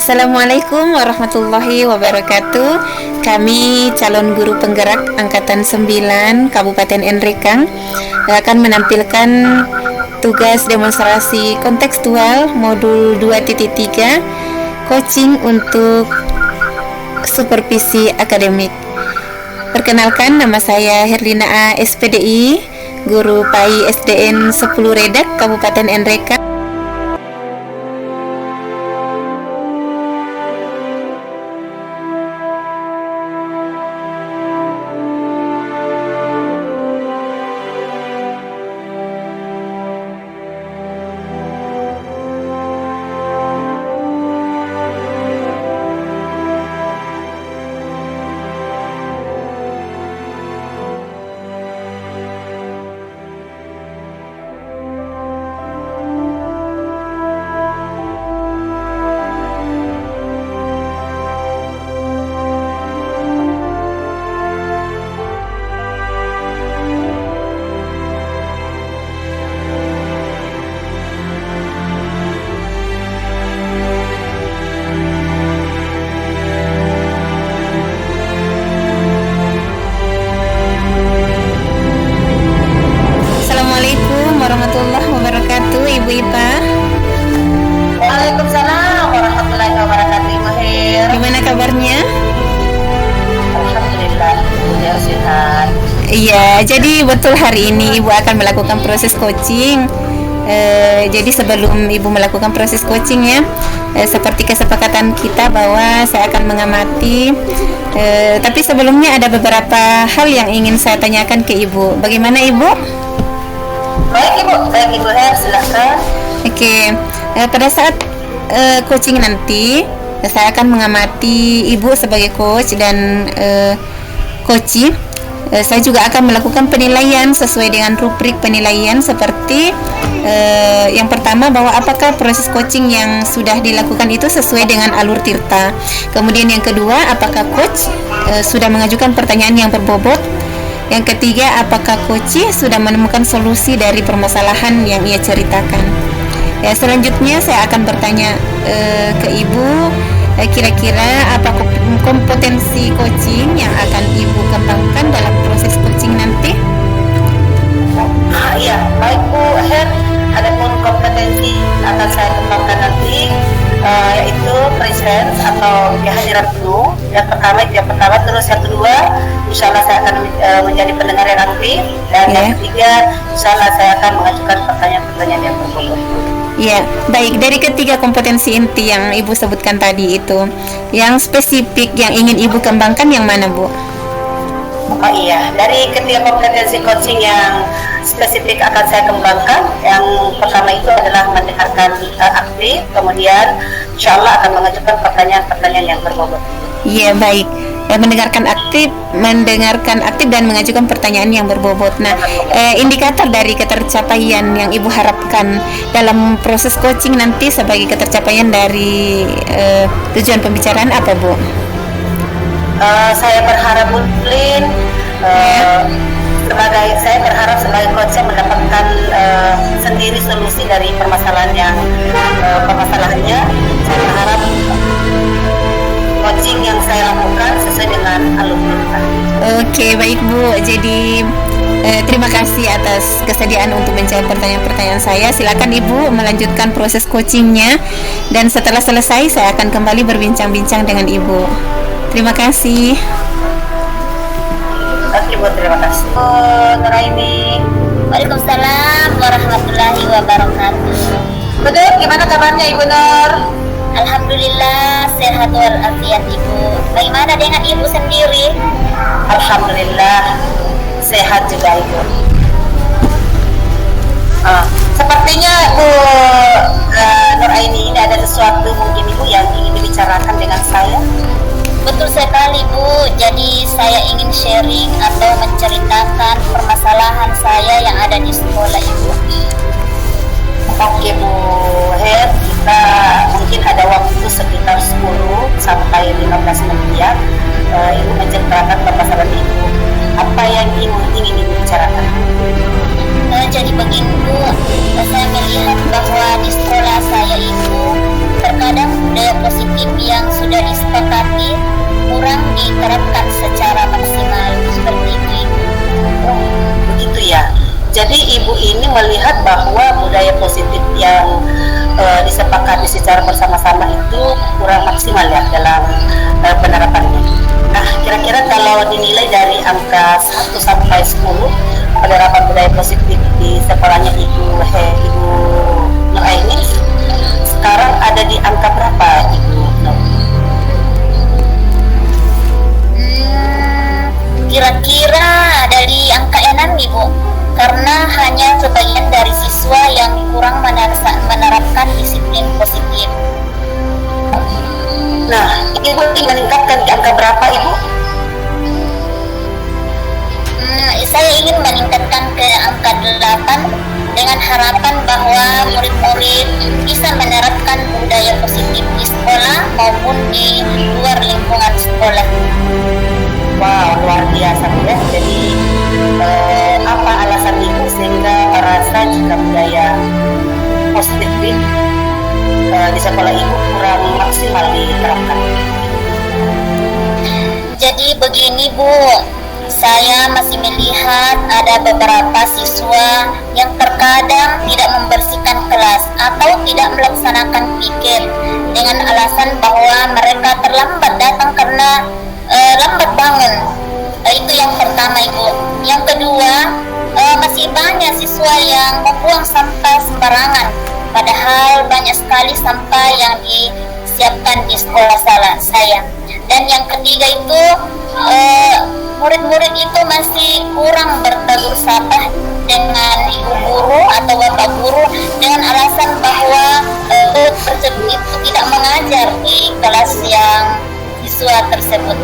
Assalamualaikum warahmatullahi wabarakatuh. Kami calon guru penggerak Angkatan 9 Kabupaten Nrekang akan menampilkan tugas demonstrasi kontekstual modul 2.3 coaching untuk supervisi akademik. Perkenalkan, nama saya Herlina A. SPDI, guru PAI SDN 10 Redak Kabupaten Nrekang. Warahmatullahi wabarakatuh, Ibu Ipa. Waalaikumsalam warahmatullahi wabarakatuh, Ibu Her. Gimana kabarnya? Alhamdulillah, udah sehat. Iya, jadi betul hari ini Ibu akan melakukan proses coaching. Jadi sebelum Ibu melakukan proses coachingnya, seperti kesepakatan kita bahwa saya akan mengamati. Tapi sebelumnya ada beberapa hal yang ingin saya tanyakan ke Ibu. Bagaimana Ibu? Baik Ibu Her, silakan. Oke, pada saat coaching nanti saya akan mengamati Ibu sebagai coach dan coachee. Saya juga akan melakukan penilaian sesuai dengan rubrik penilaian seperti yang pertama, bahwa apakah proses coaching yang sudah dilakukan itu sesuai dengan alur tirta. Kemudian yang kedua, apakah coach sudah mengajukan pertanyaan yang berbobot. Yang ketiga, apakah coachee sudah menemukan solusi dari permasalahan yang ia ceritakan. Ya, selanjutnya saya akan bertanya ke Ibu, kira-kira apa kompetensi coaching yang akan Ibu kembangkan dalam proses coaching nanti? Iya, baik Bu Her. Adapun kompetensi akan saya kembangkan nanti yaitu presence atau kehadiran penuh. Yang pertama, terus yang kedua, insya Allah saya akan menjadi pendengar yang aktif, dan yang ketiga, insya Allah saya akan mengajukan pertanyaan-pertanyaan yang berbobot. Ya, baik. Dari ketiga kompetensi inti yang Ibu sebutkan tadi itu, yang spesifik yang ingin Ibu kembangkan yang mana, Bu? Oh iya, dari ketiga kompetensi coaching yang spesifik akan saya kembangkan, yang pertama itu adalah mendengarkan aktif, kemudian insya Allah akan mengajukan pertanyaan-pertanyaan yang berbobot. Iya, baik. Mendengarkan aktif dan mengajukan pertanyaan yang berbobot. Nah, indikator dari ketercapaian yang Ibu harapkan dalam proses coaching nanti sebagai ketercapaian dari tujuan pembicaraan apa, Bu? Saya berharap Lin, saya berharap sebagai coach mendapatkan sendiri solusi dari permasalahannya. Saya berharap coaching yang saya lakukan sesuai dengan alur tirta. Oke, baik Bu. Jadi terima kasih atas kesediaan untuk menjawab pertanyaan-pertanyaan saya. Silakan Ibu melanjutkan proses coachingnya, dan setelah selesai saya akan kembali berbincang-bincang dengan Ibu. Terima kasih. Oke Bu, terima kasih. Nuraini. Waalaikumsalam warahmatullahi wabarakatuh. Betul, gimana kabarnya Ibu Nur? Alhamdulillah sehat walafiat Ibu. Bagaimana dengan Ibu sendiri? Alhamdulillah sehat juga Ibu. Sepertinya Bu Nuraini, ini ada sesuatu mungkin Ibu yang ingin dibicarakan dengan saya. Betul sekali Bu. Jadi saya ingin sharing atau menceritakan permasalahan saya yang ada di sekolah Ibu. Oke Bu Her, kita mungkin ada waktu sekitar 10 sampai 15 menit ya. Ibu menceritakan permasalahan Ibu. Apa yang ingin Ibu bicarakan? Jadi begini Bu, saya melihat bahwa di sekolah saya itu terkadang budaya positif positif yang sudah disepakati kurang diterapkan secara maksimal. Seperti itu, Ibu. Oh, begitu ya. Jadi ibu ini melihat bahwa budaya positif yang disepakati secara bersama-sama itu kurang maksimal ya dalam penerapannya. Nah, kira-kira kalau dinilai dari angka 1 sampai 10 penerapan budaya positif di sekolahnya Ibu Nuraini, sekarang ada di angka berapa, Ibu Nur? Kira-kira ada di angka 6, Ibu, karena hanya sebagian dari siswa yang kurang menerapkan disiplin positif. Nah, Ibu meningkatkan di angka berapa, Ibu? Saya ingin meningkatkan ke angka 8 dengan harapan bahwa murid-murid bisa menerapkan budaya positif di sekolah maupun di luar lingkungan sekolah. Wow, luar biasa ya. Jadi apa alasan Ibu sehingga merasa jika budaya positif di sekolah Ibu kurang maksimal diterapkan? Jadi begini, Bu, saya masih melihat ada beberapa siswa yang terkadang tidak membersihkan kelas atau tidak melaksanakan pikir dengan alasan bahwa mereka terlambat datang karena lambat bangun. Itu yang pertama, Ibu. Yang kedua, masih banyak siswa yang membuang sampah sembarangan, padahal banyak sekali sampah yang disiapkan di sekolah saya. Dan yang ketiga itu, murid-murid itu masih kurang bertegur sapa dengan ibu guru atau bapak guru dengan alasan bahwa guru tersebut itu tidak mengajar di kelas yang siswa tersebut.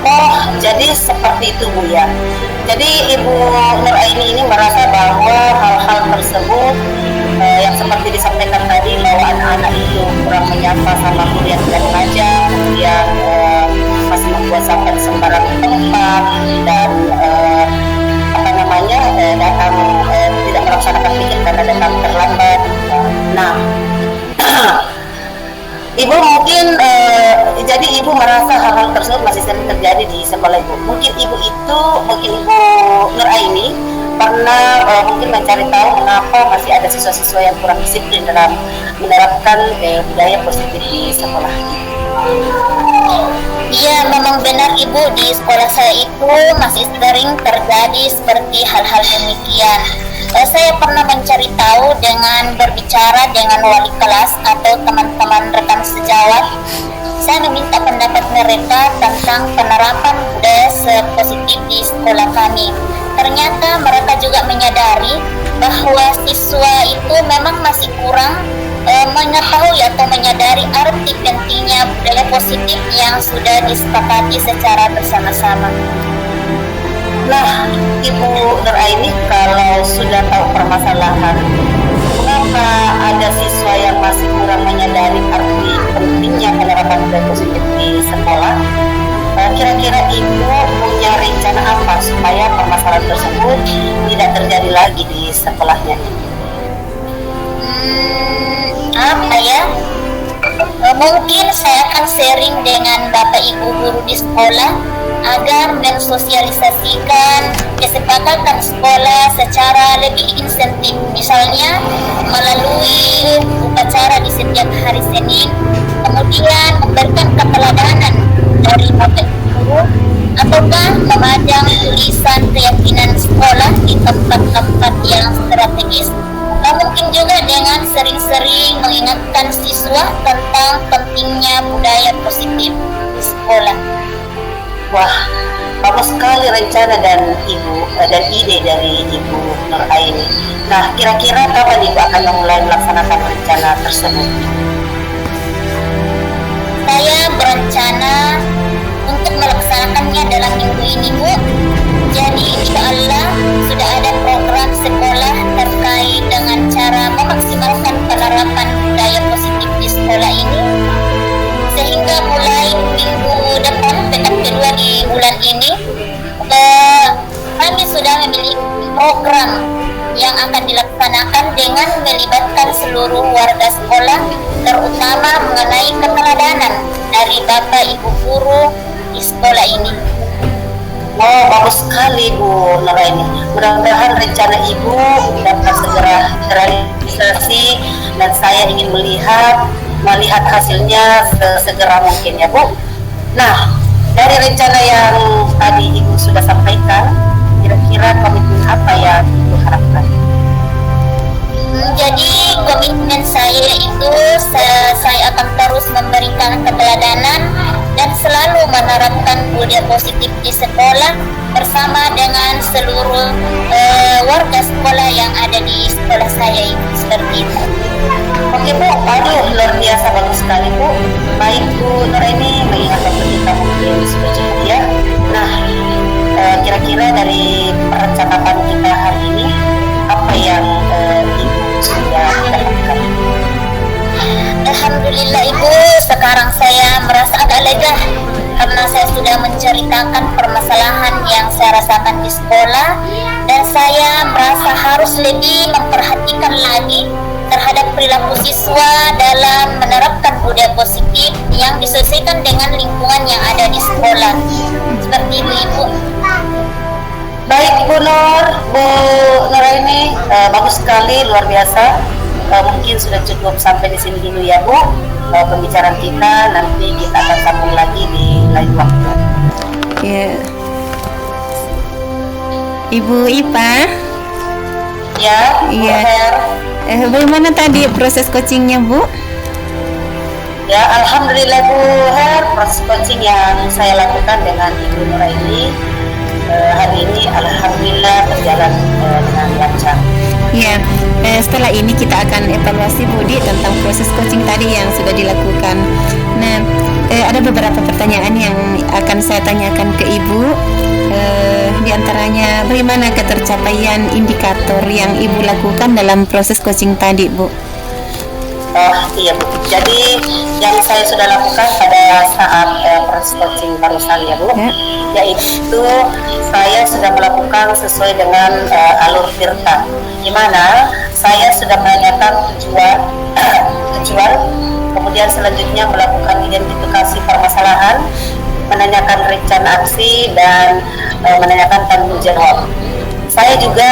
Oh, jadi seperti itu, Bu ya. Jadi Ibu Nuraini ini merasa bahwa hal-hal tersebut yang seperti disampaikan tadi, bahwa anak-anak itu kurang menyapa sama guru yang tidak mengajar, kemudian masih membuat sampah di sembarang tempat, dan datang tidak melaksanakan pikir karena datang terlambat. Nah, Ibu mungkin jadi Ibu merasa hal-hal tersebut masih sering terjadi di sekolah Ibu. Mungkin Ibu Nuraini pernah mungkin mencari tahu mengapa masih ada siswa-siswa yang kurang disiplin dalam menerapkan budaya positif di sekolah. Iya, memang benar, Ibu, di sekolah saya itu masih sering terjadi seperti hal-hal demikian. Saya pernah mencari tahu dengan berbicara dengan wali kelas atau teman-teman rekan sejawat. Saya meminta pendapat mereka tentang penerapan budaya positif di sekolah kami. Ternyata mereka juga menyadari bahwa siswa itu memang masih kurang mengetahui atau menyadari arti pentingnya budaya positif yang sudah disepakati secara bersama-sama. Nah, Ibu Nuraini, kalau sudah tahu permasalahan, mengapa ada siswa yang masih kurang menyadari arti pentingnya penerapan budaya positif di sekolah? Kira-kira Ibu punya rencana apa supaya permasalahan tersebut tidak terjadi lagi di sekolahnya? Apa ya? Mungkin saya akan sharing dengan Bapak Ibu guru di sekolah agar mensosialisasikan kesepakatan sekolah secara lebih insentif, misalnya melalui upacara di setiap hari Senin, kemudian memberikan keteladanan dari Bapak Ibu, ataukah memajang tulisan keyakinan sekolah di tempat-tempat yang strategis. Mungkin juga dengan sering-sering mengingatkan siswa tentang pentingnya budaya positif di sekolah. Wah, bagus sekali rencana dan ide dari Ibu Nuraini. Nah, kira-kira kapan Ibu akan memulai melaksanakan rencana tersebut? Saya berencana untuk melaksanakannya dalam minggu ini, Bu. Jadi insya Allah sudah ada program sekolah terkait dengan cara memaksimalkan penerapan budaya positif di sekolah ini, sehingga mulai minggu depan, pekan kedua di bulan ini, kami sudah memiliki program yang akan dilaksanakan dengan melibatkan seluruh warga sekolah, terutama mengenai keteladanan dari Bapak Ibu guru di sekolah ini. Oh, bagus sekali Bu Nuraini. Mudah-mudahan rencana Ibu dapat segera terrealisasi dan saya ingin melihat hasilnya sesegera mungkin ya Bu. Nah, dari rencana yang tadi Ibu sudah sampaikan, kira-kira komitmen apa yang Ibu harapkan? Jadi komitmen saya itu saya akan terus memberikan keteladanan dan selalu menerapkan budaya positif di sekolah bersama dengan seluruh warga sekolah yang ada di sekolah saya itu, seperti itu. Oke Bu, aduh luar biasa bagus sekali Bu. Baik Bu Nuraini, mengingat waktu kita mungkin sudah cukup ya. Nah, kira-kira dari percakapan kita hari ini, apa yang Ibu sudah dapatkan? Alhamdulillah Ibu, sekarang saya merasa agak lega karena saya sudah menceritakan permasalahan yang saya rasakan di sekolah, dan saya merasa harus lebih memperhatikan lagi terhadap perilaku siswa dalam menerapkan budaya positif yang disesuaikan dengan lingkungan yang ada di sekolah. Seperti itu Ibu. Baik Bu Nuraini, bagus sekali, luar biasa. Mungkin sudah cukup sampai di sini dulu ya Bu. Pembicaraan kita, nanti kita akan sambung lagi di lain waktu. Ya. Ibu Ipa. Ya, Iya. Bu Her. Bagaimana tadi proses coachingnya Bu? Ya, alhamdulillah Bu Her, proses coaching yang saya lakukan dengan Ibu Nuraini hari ini alhamdulillah berjalan dengan lancar. Ya, setelah ini kita akan evaluasi Budi tentang proses coaching tadi yang sudah dilakukan. Nah, ada beberapa pertanyaan yang akan saya tanyakan ke Ibu. Di antaranya, bagaimana ketercapaian indikator yang Ibu lakukan dalam proses coaching tadi, Bu? Iya Bu, jadi yang saya sudah lakukan pada saat proses coaching barusan ya Bu, yaitu saya sudah melakukan sesuai dengan alur Tirta, di mana saya sudah menanyakan tujuan, kemudian selanjutnya melakukan identifikasi permasalahan, menanyakan rencana aksi, dan menanyakan tanggung jawab. Saya juga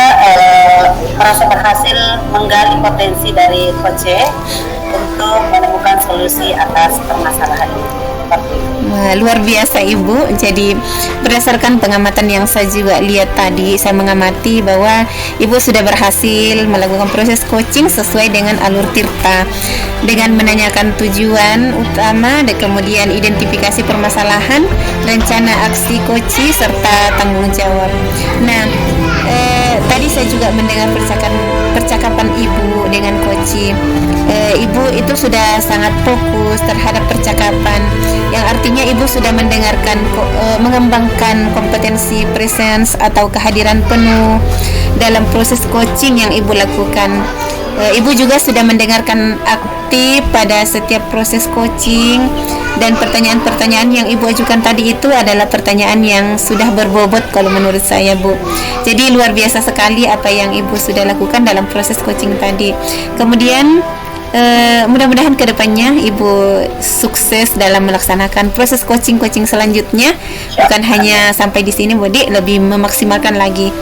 merasa berhasil menggali potensi dari Coach untuk menemukan solusi atas permasalahan ini. Wah, luar biasa Ibu. Jadi berdasarkan pengamatan yang saya juga lihat tadi, saya mengamati bahwa Ibu sudah berhasil melakukan proses coaching sesuai dengan alur Tirta, dengan menanyakan tujuan utama dan kemudian identifikasi permasalahan, rencana aksi coaching serta tanggung jawab. Nah, tadi saya juga mendengar percakapan Ibu dengan coaching. Ibu itu sudah sangat fokus terhadap percakapan, yang artinya Ibu sudah mendengarkan, mengembangkan kompetensi presence atau kehadiran penuh dalam proses coaching yang Ibu lakukan. Ibu juga sudah mendengarkan aktif pada setiap proses coaching, dan pertanyaan-pertanyaan yang Ibu ajukan tadi itu adalah pertanyaan yang sudah berbobot kalau menurut saya, Bu. Jadi luar biasa sekali apa yang Ibu sudah lakukan dalam proses coaching tadi. Kemudian mudah-mudahan kedepannya Ibu sukses dalam melaksanakan proses coaching selanjutnya, bukan hanya sampai di sini, Bu, lebih memaksimalkan lagi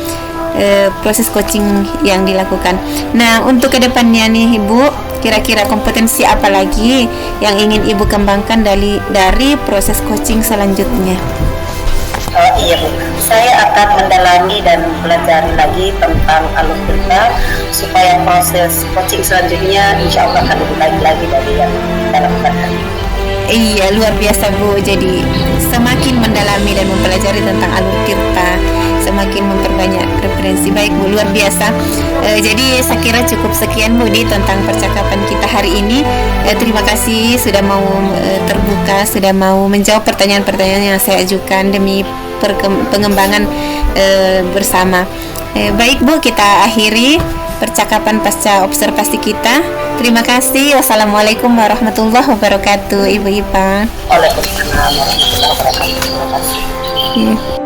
proses coaching yang dilakukan. Nah, untuk kedepannya nih Ibu, kira-kira kompetensi apa lagi yang ingin Ibu kembangkan dari proses coaching selanjutnya? Iya Bu, saya akan mendalami dan pelajari lagi tentang alur Tirta supaya proses coaching selanjutnya insya Allah akan lebih baik lagi dari yang kita lakukan hari ini. Iya, luar biasa Bu. Jadi semakin mendalami dan mempelajari tentang alur Tirta, semakin memperbanyak referensi. Baik Bu, luar biasa. Jadi saya kira cukup sekian Bu tentang percakapan kita hari ini. Terima kasih sudah mau terbuka, sudah mau menjawab pertanyaan-pertanyaan yang saya ajukan demi pengembangan bersama. Baik Bu, kita akhiri percakapan pasca observasi kita. Terima kasih. Wassalamualaikum warahmatullahi wabarakatuh, Ibu Ipa. Waalaikumsalam warahmatullahi wabarakatuh. Terima kasih.